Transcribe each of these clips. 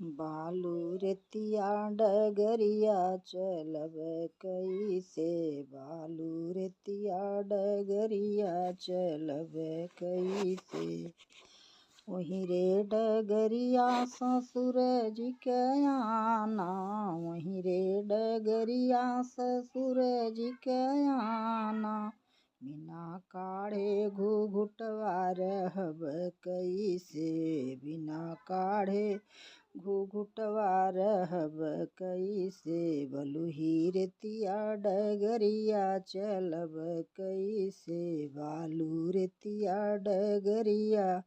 बालू रेतिया डगरिया चलब कैसे, बालू रेतिया डगरिया चलब कैसे। वहीं रे डगरिया ससुर जी के आना, वहीं रे डगरिया ससुर जी के आना। बिना काढ़े घूघुटवा रहब कैसे, बिना काढ़े घूघुटवा रहब कैसे। बलुही रेतिया डगरिया चलब कैसे, बालू रेतिया डगरिया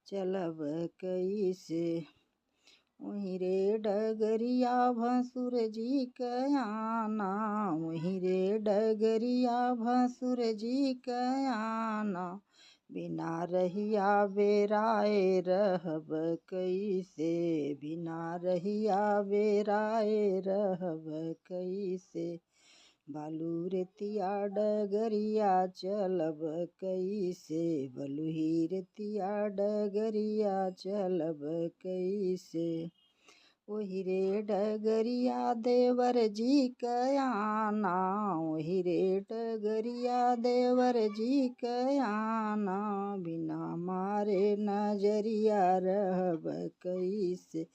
चलब कैसे। वहीं रे डगरिया भसुर जी के आना, वहीं रे डगरिया भसुर जी के आना। बिना रहिया बेराए रहब कैसे, बिना रहिया बेराए रहब कैसे। बालू रेतिया डगरिया चलब कैसे, बलुही रेतिया डगरिया चलब कैसे। वही रे डगरिया देवर जी के आना, वही रे डगरिया देवर जी के आना। बिना मारे नजरिया रहब कैसे,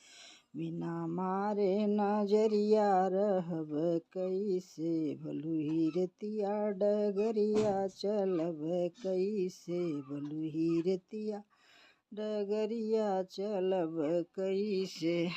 बिना मारे नजरिया रहब कैसे। भलुही रेतिया डगरिया चलब कैसे, भलुही रेतिया डगरिया चलब कैसे।